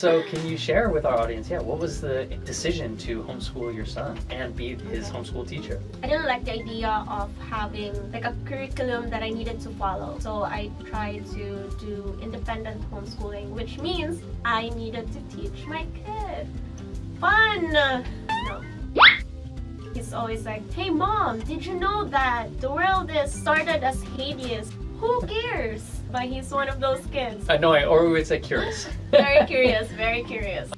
So can you share with our audience, what was the decision to homeschool your son and be his homeschool teacher? I didn't like the idea of having like a curriculum that I needed to follow. So I tried to do independent homeschooling, which means I needed to teach my kid. Fun! No. He's always like, hey mom, did you know that the world is started as Hades? Who cares? But he's one of those kids. Annoying, or we would say curious. Very curious, very curious.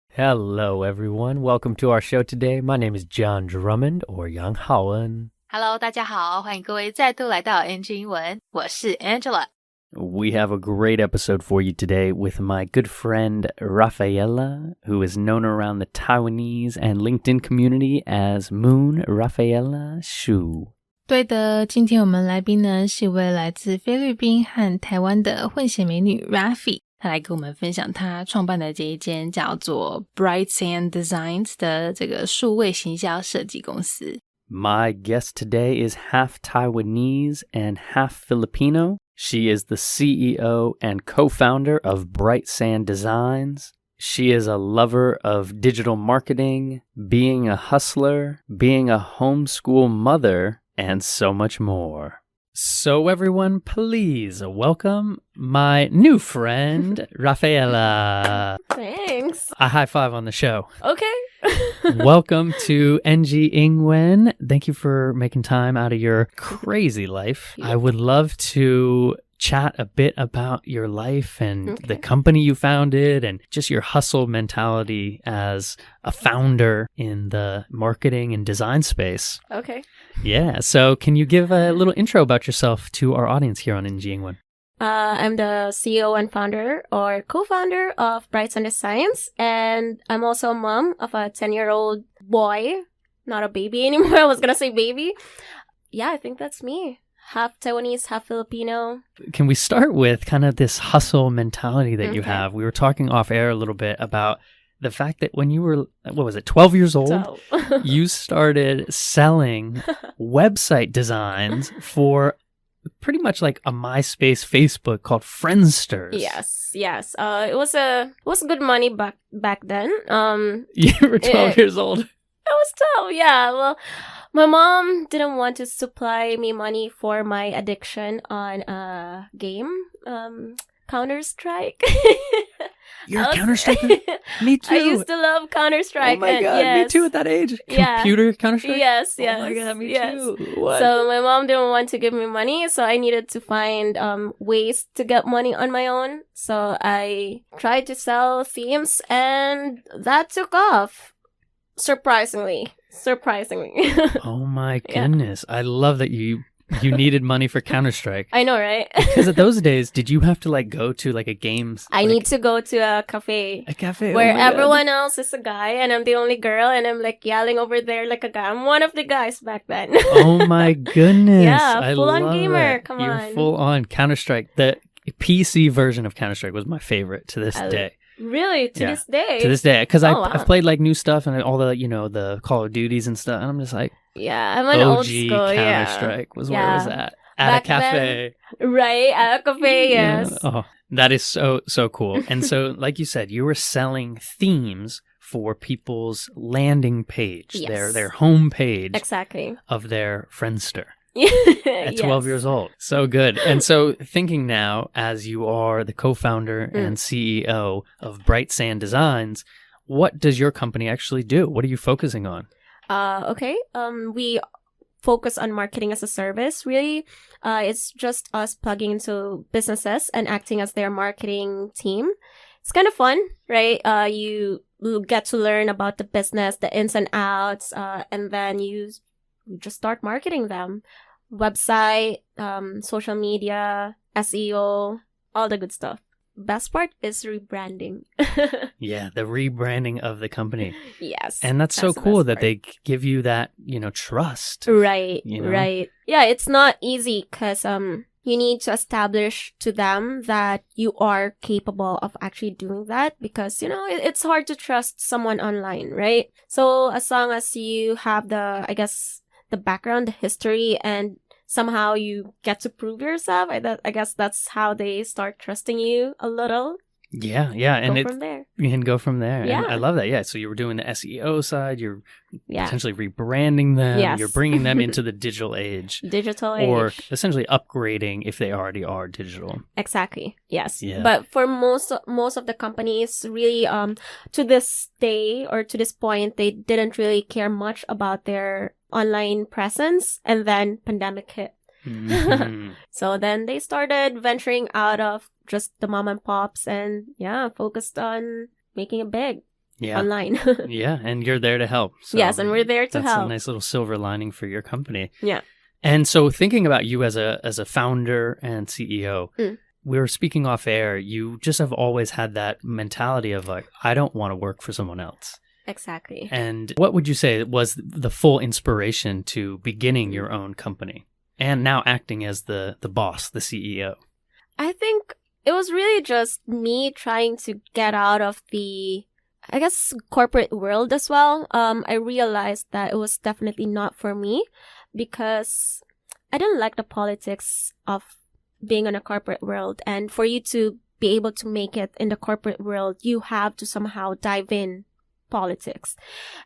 Hello everyone, welcome to our show today. My name is John Drummond, or Yang Haoen. Hello, 大家好，欢迎各位再度来到 NG 英文，我是 Angela. We have a great episode for you today with my good friend Rafaela, who is known around the Taiwanese and LinkedIn community as Moon Rafaela Hsu. 对的，今天我们来宾呢是一位来自菲律宾和台湾的混血美女 Rafi， 她来跟我们分享她创办的这一间叫做 BRIGHTSAND Designs 的这个数位行销设计公司。My guest today is half Taiwanese and half Filipino. She is the CEO and co-founder of BRIGHTSAND Designs. She is a lover of digital marketing, being a hustler, being a homeschool mother, and so much more. So everyone, please welcome my new friend, Rafaela. Thanks. A high five on the show. Okay. Welcome to NG Ingwen. Thank you for making time out of your crazy life. I would love to chat a bit about your life and the company you founded and just your hustle mentality as a founder in the marketing and design space. Okay. Yeah, so can you give a little intro about yourself to our audience here on NG Ingwen? I'm the CEO and founder or co-founder of BRIGHTSAND Designs, and I'm also a mom of a 10-year-old boy. Not a baby anymore. I was going to say baby. Yeah, I think that's me. Half Taiwanese, half Filipino. Can we start with kind of this hustle mentality that you have? We were talking off air a little bit about the fact that when you were, 12 years old, you started selling website designs for pretty much like a MySpace Facebook called Friendsters. Yes. It was good money back then. You were 12 years old. I was 12, yeah. Well, my mom didn't want to supply me money for my addiction on a game, Counter-Strike. You're a Counter-Strike? Me too. I used to love Counter-Strike. Oh my God, yes. me too at that age. Yeah. Computer Counter-Strike? Yes. Oh my God, me too. What? So my mom didn't want to give me money, so I needed to find ways to get money on my own. So I tried to sell themes, and that took off. Surprisingly. Oh my goodness. Yeah. I love that you needed money for Counter-Strike. I know, right? Because at those days, did you have to like go to like a games? I need to go to a cafe. A cafe? Where everyone else is a guy and I'm the only girl and I'm like yelling over there like a guy. I'm one of the guys back then. Oh my goodness. Yeah, full-on gamer. Come on. You're full-on Counter-Strike. The PC version of Counter-Strike was my favorite to this day. Really? To this day? To this day. Because I've played like new stuff and all the, the Call of Duties and stuff. And I'm just like, yeah, I'm an OG old school. Counter-Strike was where it was at. At Back a cafe. Then, right, at a cafe, yes. Oh, that is so cool. And so, like you said, you were selling themes for people's landing page, their home page of their Friendster. At 12 years old. So good. And so thinking now, as you are the co-founder and CEO of BRIGHTSAND Designs, what does your company actually do? What are you focusing on? We focus on marketing as a service, really. It's just us plugging into businesses and acting as their marketing team. It's kind of fun, right? You get to learn about the business, the ins and outs, and then you just start marketing them. Website, social media, SEO, all the good stuff. Best part is rebranding. Yeah, the rebranding of the company. Yes. And that's so cool that they give you that, trust. Right, right. Yeah, it's not easy because you need to establish to them that you are capable of actually doing that because, it's hard to trust someone online, right? So as long as you have the background, the history, and somehow you get to prove yourself, I guess that's how they start trusting you a little. Yeah, and go from there. You can go from there. Yeah. And I love that. Yeah, so you were doing the SEO side, you're Yeah. potentially rebranding them, Yes. you're bringing them into the digital age. Digital Or age. essentially upgrading if they already are digital. Exactly. Yes. Yeah. But for most of the companies, really, to this day or to this point, they didn't really care much about their online presence, and then pandemic hit. Mhm. So then they started venturing out of just the mom and pops and focused on making it big Yeah. online. Yeah, and you're there to help. So Yes, and we're there to that's help. a nice little silver lining for your company. Yeah. And so thinking about you as a founder and CEO, we were speaking off air, you just have always had that mentality of like, I don't want to work for someone else. Exactly. And what would you say was the full inspiration to beginning your own company and now acting as the boss, the CEO? I think it was really just me trying to get out of the, I guess, corporate world as well. I realized that it was definitely not for me because I didn't like the politics of being in a corporate world. And for you to be able to make it in the corporate world, you have to somehow dive in politics.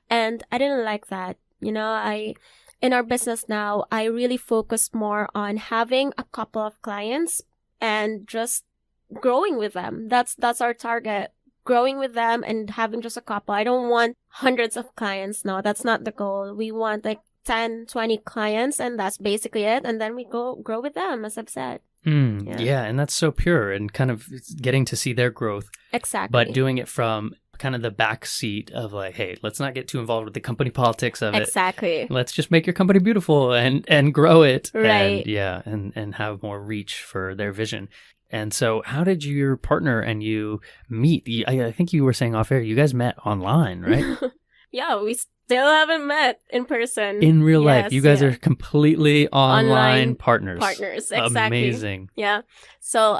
And I didn't like that. You know, in our business now, I really focus more on having a couple of clients and just growing with them. That's our target. Growing with them and having just a couple. I don't want hundreds of clients. No, that's not the goal. We want like 10, 20 clients, and that's basically it. And then we grow with them, as I've said. Yeah, and that's so pure and kind of getting to see their growth. Exactly. But doing it from kind of the back seat of like, hey, let's not get too involved with the company politics of it. Exactly. Let's just make your company beautiful and grow it. Right. And have more reach for their vision. And so how did your partner and you meet? I think you were saying off air, you guys met online, right? Yeah, we still haven't met in person. In real life. Yes, You guys are completely online partners. Partners, exactly. Amazing. Yeah. So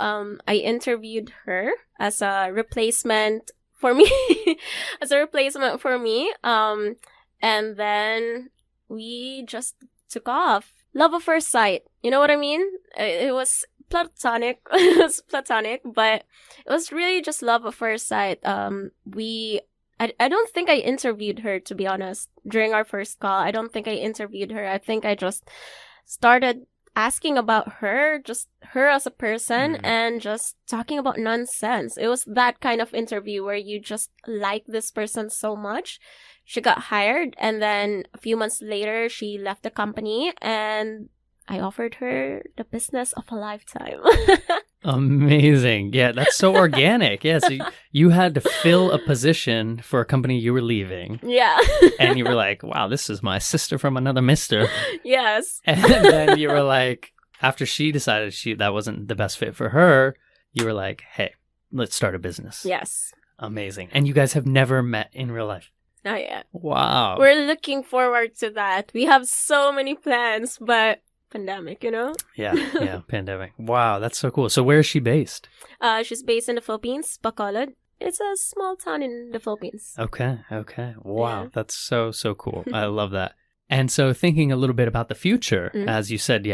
I interviewed her as a replacement for me. And then we just took off. Love at first sight. You know what I mean? It was platonic. It was platonic, but it was really just love at first sight. I don't think I interviewed her, to be honest, during our first call. I don't think I interviewed her. I think I just started asking about her, just her as a person, and just talking about nonsense. It was that kind of interview where you just like this person so much. She got hired, and then a few months later, she left the company, and I offered her the business of a lifetime. Amazing. Yeah, that's so organic. Yeah, so you had to fill a position for a company you were leaving. Yeah. And you were like, wow, this is my sister from another mister. Yes. And then you were like, after she decided that wasn't the best fit for her, you were like, hey, let's start a business. Yes. Amazing. And you guys have never met in real life. Not yet. Wow. We're looking forward to that. We have so many plans, but pandemic, you know? Yeah, pandemic. Wow, that's so cool. So where is she based? She's based in the Philippines, Bacolod. It's a small town in the Philippines. Okay. Wow, Yeah. that's so cool. I love that. And so thinking a little bit about the future, as you said,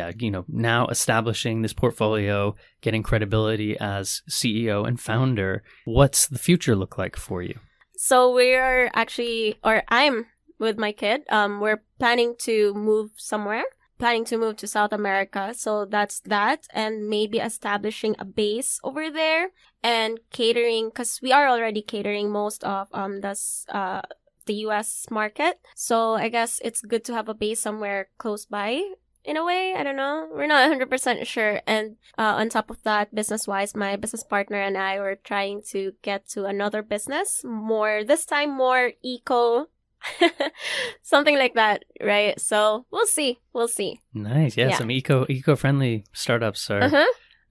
now establishing this portfolio, getting credibility as CEO and founder, what's the future look like for you? So we're actually, or I'm with my kid. We're planning to move somewhere. Planning to move to South America. So that's that. And maybe establishing a base over there and catering, because we are already catering most of the US market. So I guess it's good to have a base somewhere close by. In a way, I don't know. We're not 100% sure. And on top of that, business-wise, my business partner and I were trying to get to another business. This time more eco, something like that, right? So we'll see. Nice. Yeah. Some eco-friendly startups are,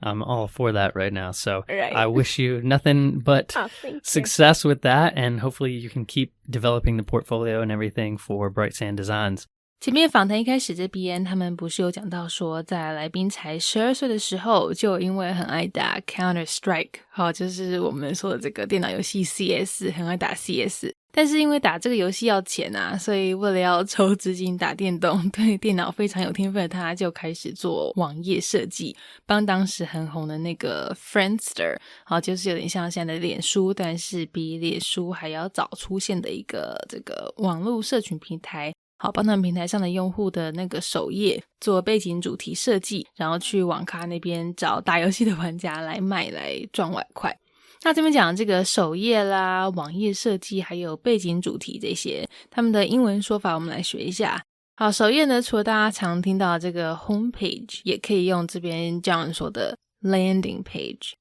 I'm all for that right now. So right. I wish you nothing but success with that. And hopefully you can keep developing the portfolio and everything for BRIGHTSAND Designs. 前面访谈一开始这边他们不是有讲到说在来宾才12岁的时候就因为很爱打 Counter Strike， 好，就是我们说的这个电脑游戏 CS， 很爱打 CS，但是因为打这个游戏要钱啊，所以为了要抽资金打电动，对电脑非常有天分的他就开始做网页设计，帮当时很红的那个 Friendster， 就是有点像现在的脸书，但是比脸书还要早出现的一个这个网络社群平台，帮他们平台上的用户的那个首页做背景主题设计，然后去网咖那边找打游戏的玩家来卖来赚外快。那这边讲这个首页啦、网页设计还有背景主题这些，他们的英文说法我们来学一下。好，首页呢，除了大家常听到的这个 homepage， 也可以用这边John说的 landing page。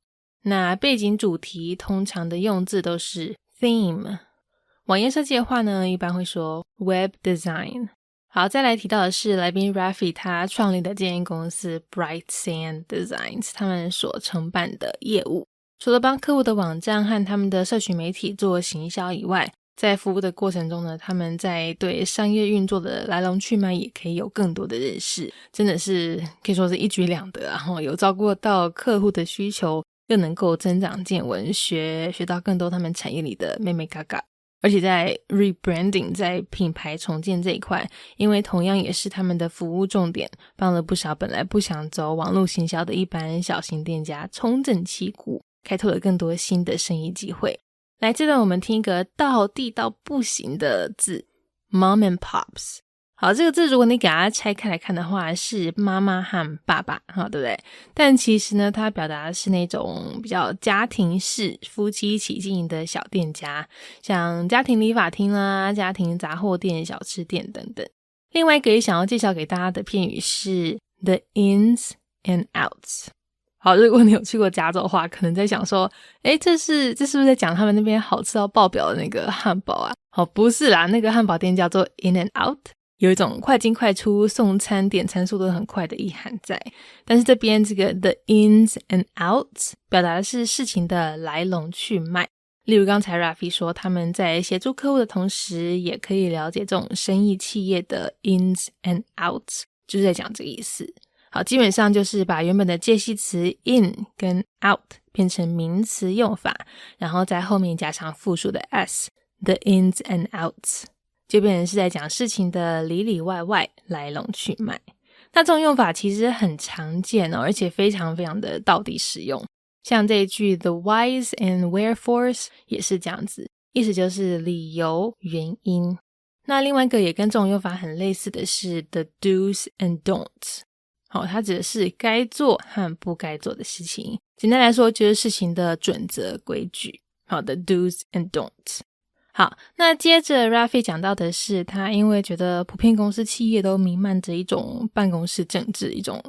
那背景主题通常的用字都是 theme。网页设计的话呢，一般会说 web design。好，再来提到的是来宾 Rafi 他创立的这间公司 BRIGHTSAND Designs， 他们所承办的业务。除了帮客户的网站和他们的社群媒体做行销以外，在服务的过程中呢，他们在对商业运作的来龙去脉也可以有更多的认识，真的是可以说是一举两得啊，有照顾到客户的需求，又能够增长见闻，学到更多他们产业里的妹妹嘎嘎。而且在 rebranding 在品牌重建这一块，因为同样也是他们的服务重点，帮了不少本来不想走网络行销的一般小型店家重振旗鼓，开拓了更多新的生意机会。来，这段我们听一个道地到不行的字 Mom and Pops。 好，这个字如果你给它拆开来看的话，是妈妈和爸爸，对不对？但其实呢，它表达的是那种比较家庭式夫妻一起经营的小店家，像家庭理发厅啦、家庭杂货店、小吃店等等。另外一个也想要介绍给大家的片语是 the ins and outs。好，如果你有去过加州的话，可能在想说，这是不是在讲他们那边好吃到爆表的那个汉堡啊？好，不是啦，那个汉堡店叫做 In and Out， 有一种快进快出、送餐点餐速度很快的意涵在。但是这边这个 the ins and outs 表达的是事情的来龙去脉。例如刚才 Rafi 说，他们在协助客户的同时，也可以了解这种生意企业的 ins and outs， 就是在讲这个意思。好，基本上就是把原本的介系词 in 跟 out 变成名词用法，然后在后面加上复数的 s， the ins and outs， 就变成是在讲事情的里里外外、来龙去脉。那这种用法其实很常见而且非常非常的道地实用。像这一句 the whys and wherefores 也是这样子，意思就是理由、原因。那另外一个也跟这种用法很类似的是 the do's and don'ts。好，它指的是该做和不该做的事情。简单来说，就是事情的准则规矩。好的 do's and don'ts。好，那接着 Rafi 讲到的是，他因为觉得普遍公司企业都弥漫着一种办公室政治，一种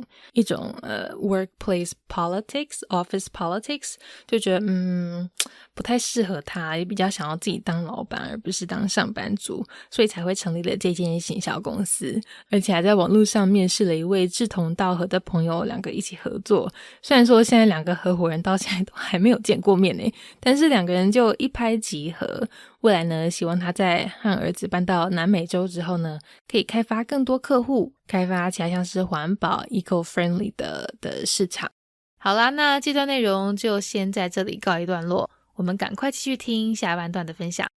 workplace politics, office politics， 就觉得不太适合他，也比较想要自己当老板而不是当上班族，所以才会成立了这间行销公司，而且还在网络上面试了一位志同道合的朋友，两个一起合作。虽然说现在两个合伙人到现在都还没有见过面耶，但是两个人就一拍即合。未来呢，希望他在和儿子搬到南美洲之后呢，可以开发更多客户，开发其他像是环保 eco-friendly 的市场。好啦，那这段内容就先在这里告一段落，我们赶快继续听下半段的分享。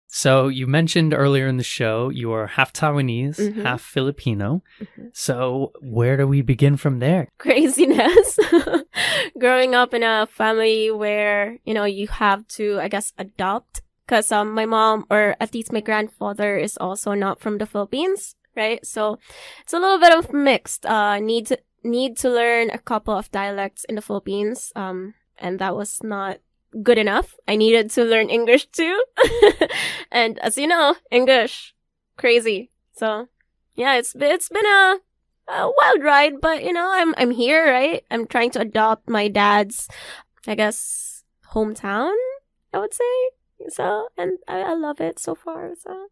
So you mentioned earlier in the show you are half Taiwanese, half Filipino. So where do we begin from there? Craziness. Growing up in a family where, you have to, I guess, adopt. Because my mom, or at least my grandfather, is also not from the Philippines, right? So it's a little bit of mixed. Need to learn a couple of dialects in the Philippines, and that was not good enough. I needed to learn English too. And as you know, English, crazy. So yeah, it's been a wild ride, but I'm here, right? I'm trying to adopt my dad's, I guess, hometown, I would say. So, and I love it so far, so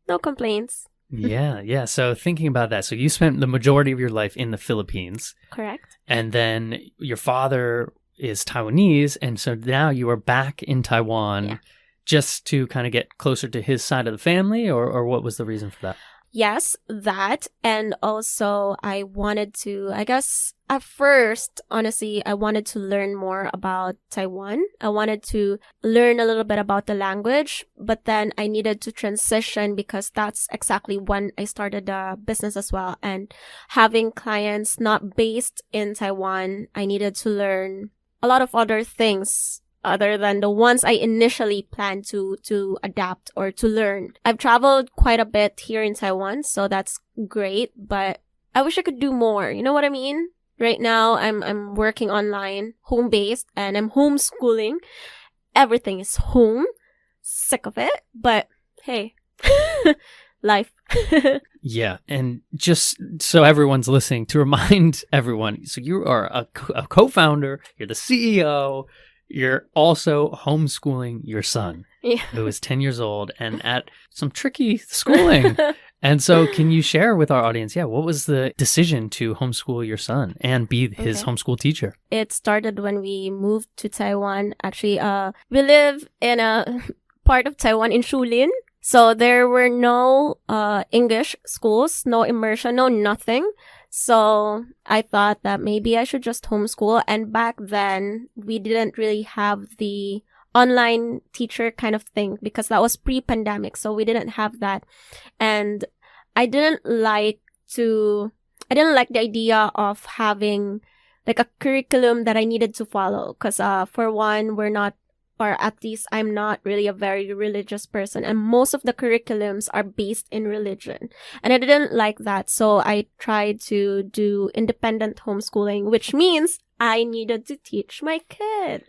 no complaints. Yeah. So thinking about that, so you spent the majority of your life in the Philippines. Correct. And then your father is Taiwanese, and so now you are back in Taiwan just to kind of get closer to his side of the family, or what was the reason for that? yes, that. And also I wanted to, I guess at first, honestly, I wanted to learn more about Taiwan. I wanted to learn a little bit about the language, but then I needed to transition because that's exactly when I started the business as well. And having clients not based in Taiwan, I needed to learn a lot of other things other than the ones I initially planned to adapt or to learn. I've traveled quite a bit here in Taiwan, so that's great, but I wish I could do more. You know what I mean? Right now, I'm working online, home-based, and I'm homeschooling. Everything is home. Sick of it, but hey, life. Yeah, and just so everyone's listening, to remind everyone, so you are a co-founder, you're the CEO, you're also homeschooling your son, who is 10 years old and at some tricky schooling. And so can you share with our audience, what was the decision to homeschool your son and be his homeschool teacher? It started when we moved to Taiwan. Actually, we live in a part of Taiwan in Shulin. So there were no English schools, no immersion, no nothing. So I thought that maybe I should just homeschool. And back then, we didn't really have the online teacher kind of thing because that was pre-pandemic. So we didn't have that. And I didn't like the idea of having like a curriculum that I needed to follow. Because for one, or at least I'm not really a very religious person. And most of the curriculums are based in religion. And I didn't like that. So I tried to do independent homeschooling, which means I needed to teach my kid.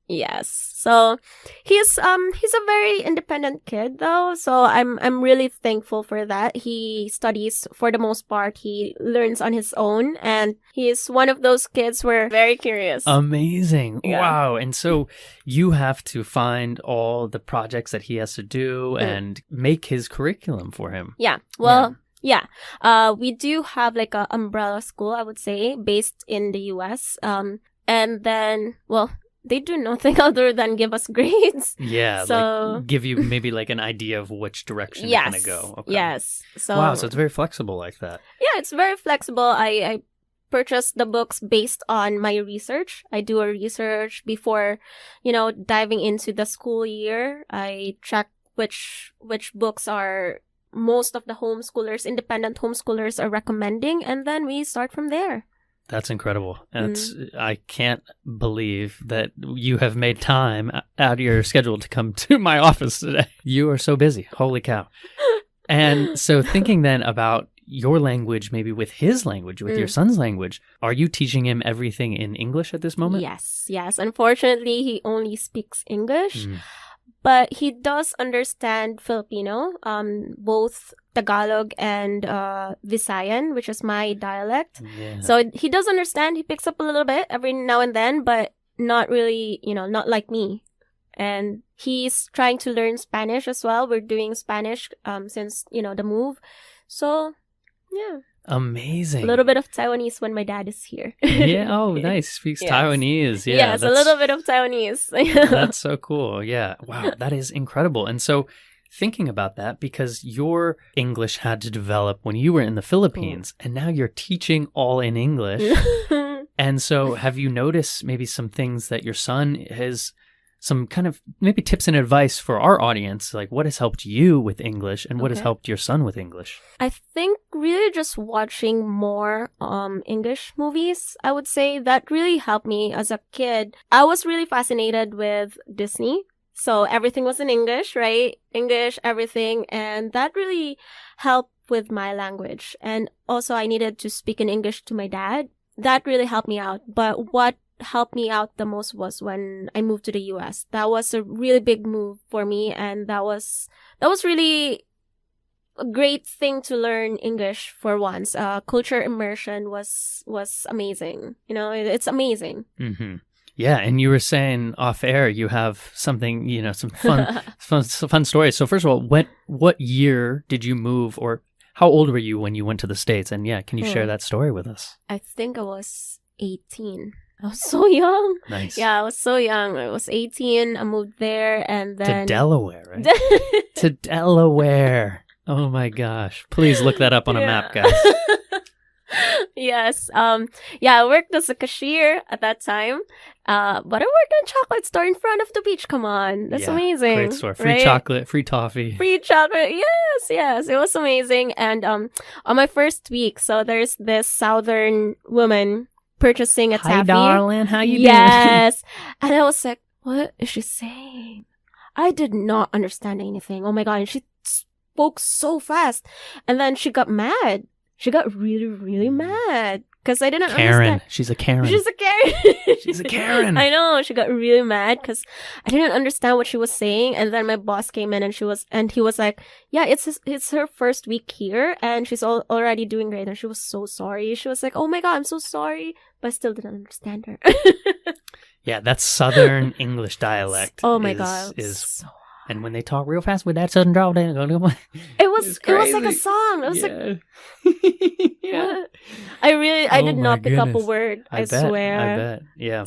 Yes. So he's a very independent kid though. So I'm really thankful for that. He studies for the most part. He learns on his own and he's one of those kids who are very curious. Amazing. Yeah. Wow. And so you have to find all the projects that he has to do and make his curriculum for him. Yeah. Well, yeah. We do have like an umbrella school, I would say, based in the US. And then, well, they do nothing other than give us grades. Yeah, so like give you maybe like an idea of which direction you're going to go. Okay. Yes. So wow, so it's very flexible like that. Yeah, it's very flexible. I purchased the books based on my research. I do a research before, diving into the school year. I check which books are most of the homeschoolers, independent homeschoolers are recommending, and then we start from there. That's incredible. I can't believe that you have made time out of your schedule to come to my office today. You are so busy. Holy cow. And so thinking then about your language, maybe with his language, with your son's language, are you teaching him everything in English at this moment? Yes. Unfortunately, he only speaks English. But he does understand Filipino, both Tagalog and Visayan, which is my dialect. Yeah. So he does understand. He picks up a little bit every now and then, but not really, not like me. And he's trying to learn Spanish as well. We're doing Spanish since, the move. So, yeah. Amazing. A little bit of Taiwanese when my dad is here. Yeah. Oh, nice. Speaks Taiwanese. Yeah. Yes, a little bit of Taiwanese. That's so cool. Yeah. Wow. That is incredible. And so thinking about that, because your English had to develop when you were in the Philippines, and now you're teaching all in English. And so have you noticed maybe some things that your son has, some kind of maybe tips and advice for our audience, like what has helped you with English and what has helped your son with English? I think really just watching more English movies, I would say that really helped me as a kid. I was really fascinated with Disney. So everything was in English, right? English, everything. And that really helped with my language. And also I needed to speak in English to my dad. That really helped me out. But what helped me out the most was when I moved to the US. That was a really big move for me, and that was really a great thing to learn English for once. Culture immersion was amazing. It's amazing. Mm-hmm. Yeah, and you were saying off air you have something, some fun stories. So first of all, what year did you move, or how old were you when you went to the States? And can you share that story with us? I think I was 18. I was so young. Nice. Yeah, I was so young. I was 18. I moved there and then... To Delaware, right? To Delaware. Oh my gosh. Please look that up on a map, guys. Yes. Yeah, I worked as a cashier at that time. But I worked in a chocolate store in front of the beach. Come on. That's amazing. Great store. Free right? chocolate, free toffee. Free chocolate. Yes. It was amazing. And on my first week, so there's this Southern woman purchasing a Hi, taffy. darling. How you doing? Yes. And I was like, what is she saying? I did not understand anything. Oh my God. And she spoke so fast. And then she got mad. She got really, really mad because I didn't understand. She's a Karen. She's a Karen. She's a Karen. I know. She got really mad because I didn't understand what she was saying. And then my boss came in and he was like, yeah, it's her first week here and she's already doing great. And she was so sorry. She was like, oh my God, I'm so sorry. But I still didn't understand her. Yeah, that's Southern English dialect. Oh my God. Is so and when they talk real fast with that Southern drawl, it was like a song. It was like yeah. I did not pick up a word. I swear. I bet. Yeah.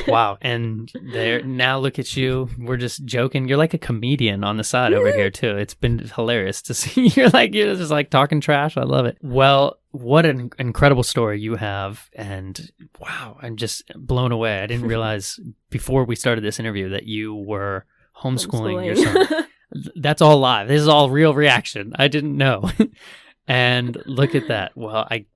Wow. And there now look at you. We're just joking. You're like a comedian on the side over here too. It's been hilarious to see. You're just like talking trash. I love it. Well, what an incredible story you have. And wow, I'm just blown away. I didn't realize before we started this interview that you were homeschooling your son. That's all live. This is all real reaction. I didn't know. And look at that. Well, I'm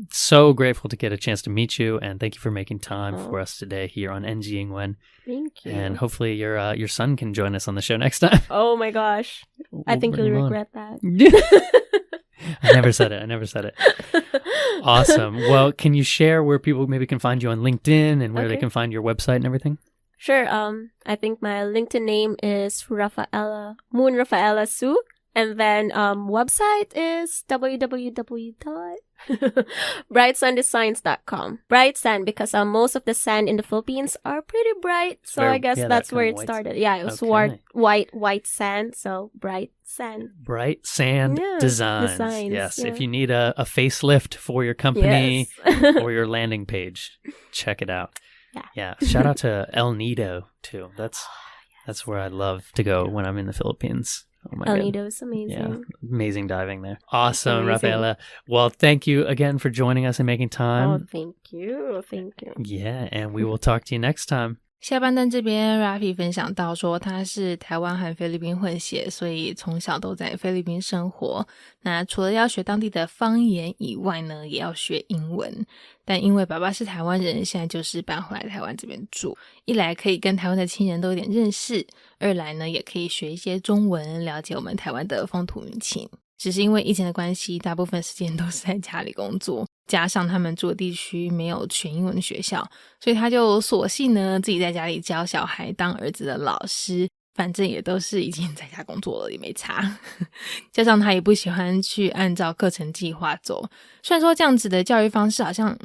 so grateful to get a chance to meet you, and thank you for making time for us today here on NG Ingwen. Thank you. And hopefully your son can join us on the show next time. Oh my gosh. I think you'll regret that. I never said it. Awesome. Well, can you share where people maybe can find you on LinkedIn and where they can find your website and everything? Sure. I think my LinkedIn name is Rafaela Hsu, and then website is www.brightsanddesigns.com. Bright sand because most of the sand in the Philippines are pretty bright, so I guess that's where it started. Yeah, it was white sand, so bright sand. Bright Sand Designs. Yes. If you need a facelift for your company or your landing page, check it out. Yeah. Shout out to El Nido too. That's where I love to go when I'm in the Philippines. Oh my God. El Nido is amazing. Yeah. Amazing diving there. Awesome, Rafaela. Well, thank you again for joining us and making time. Oh, thank you. Yeah, and we will talk to you next time. 下半段这边 Rafi 分享到说他是台湾和菲律宾混血，所以从小都在菲律宾生活。那除了要学当地的方言以外呢，也要学英文。但因为爸爸是台湾人，现在就是搬回来台湾这边住，一来可以跟台湾的亲人都有点认识，二来呢也可以学一些中文，了解我们台湾的风土民情。只是因为疫情的关系，大部分时间都是在家里工作，加上他们住的地区没有全英文的学校，所以他就索性呢自己在家里教小孩，当儿子的老师，反正也都是已经在家工作了，也没差。加上他也不喜欢去按照课程计划走，虽然说这样子的教育方式好像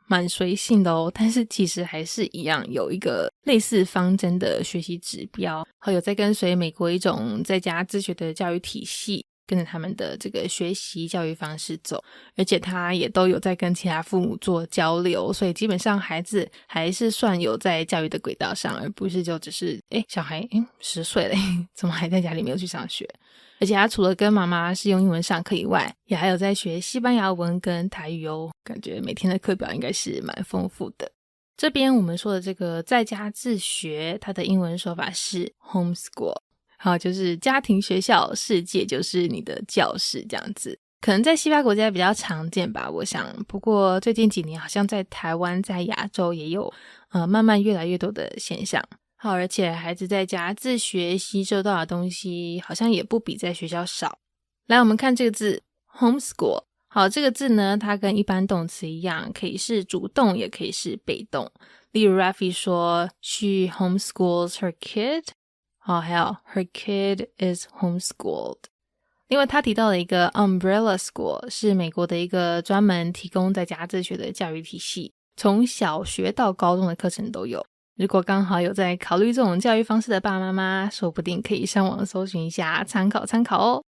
蛮随性的哦，但是其实还是一样有一个类似方针的学习指标，还有在跟随美国一种在家自学的教育体系，跟着他们的这个学习教育方式走，而且他也都有在跟其他父母做交流，所以基本上孩子还是算有在教育的轨道上，而不是就只是小孩10岁了怎么还在家里没有去上学。而且他除了跟妈妈是用英文上课以外，也还有在学西班牙文跟台语哦，感觉每天的课表应该是蛮丰富的。这边我们说的这个在家自学，它的英文说法是 homeschool，好，就是家庭学校，世界就是你的教室这样子。可能在西方国家比较常见吧，我想。不过最近几年好像在台湾在亚洲也有慢慢越来越多的现象。好，而且孩子在家自学吸收到的东西好像也不比在学校少。来，我们看这个字 homeschool。好，这个字呢它跟一般动词一样，可以是主动也可以是被动。例如 Rafi 说 She homeschools her kid，还有 her kid is homeschooled。 另外他提到了一个 umbrella school， 是美国的一个专门提供在家自学的教育体系，从小学到高中的课程都有。如果刚好有在考虑这种教育方式的爸爸妈妈，说不定可以上网搜寻一下参考参考哦。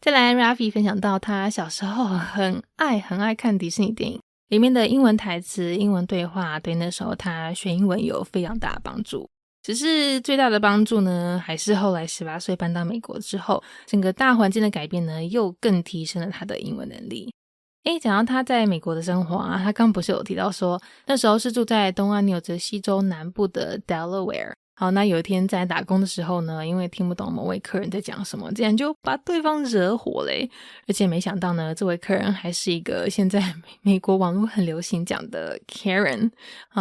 再来 Rafi 分享到他小时候很爱看迪士尼电影，里面的英文台词、英文对话对那时候他学英文有非常大的帮助。只是最大的帮助呢，还是后来18岁搬到美国之后，整个大环境的改变呢，又更提升了他的英文能力。讲到他在美国的生活啊，他刚不是有提到说那时候是住在东岸纽泽西州南部的 Delaware。好，那有一天在打工的时候呢，因为听不懂某位客人在讲什么，竟然就把对方惹火嘞。而且没想到呢，这位客人还是一个现在美国网络很流行讲的 Karen，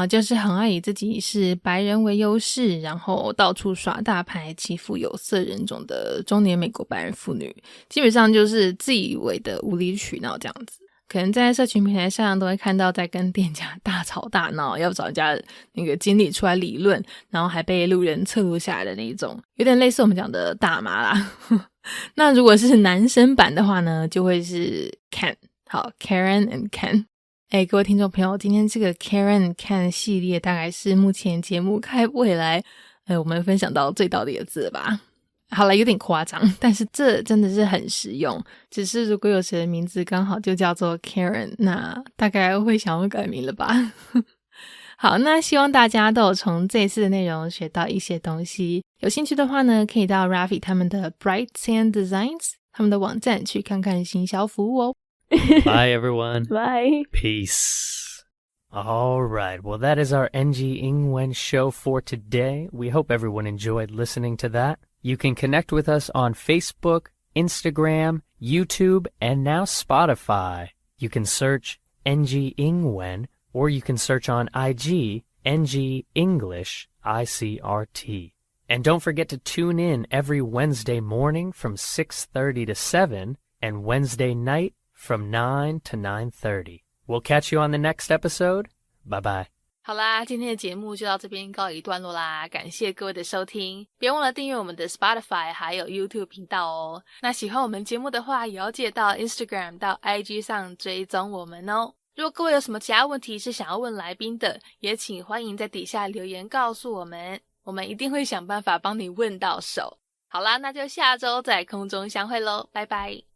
就是很爱以自己是白人为优势，然后到处耍大牌欺负有色人种的中年美国白人妇女，基本上就是自以为的无理取闹这样子。可能在社群平台上都会看到在跟店家大吵大闹，要找人家那个经理出来理论，然后还被路人侧录下来的那一种，有点类似我们讲的大麻啦。那如果是男生版的话呢，就会是 Ken。 好， Karen and Ken。 各位听众朋友，今天这个 Karen and Ken 系列大概是目前节目开播以来我们分享到最道理的字了吧。好了，有点夸张，但是这真的是很实用。只是如果有谁的名字刚好就叫做 Karen， 那大概会想要改名了吧。好，那希望大家都有从这一次的内容学到一些东西。有兴趣的话呢，可以到 Rafi 他们的 BRIGHTSAND Designs 他们的网站去看看行销服务哦。Bye everyone. Bye. Peace. All right, well that is our NG Ingwen show for today. We hope everyone enjoyed listening to that. You can connect with us on Facebook, Instagram, YouTube, and now Spotify. You can search NG Ingwen, or you can search on IG, NG English ICRT. And don't forget to tune in every Wednesday morning from 6:30 to 7, and Wednesday night from 9 to 9:30. We'll catch you on the next episode. Bye-bye. 好啦，今天的节目就到这边告一段落啦，感谢各位的收听，别忘了订阅我们的 Spotify 还有 YouTube 频道哦。那喜欢我们节目的话，也要记得到 Instagram 到 IG 上追踪我们哦。如果各位有什么其他问题是想要问来宾的，也请欢迎在底下留言告诉我们，我们一定会想办法帮你问到手。好啦，那就下周在空中相会咯，拜拜。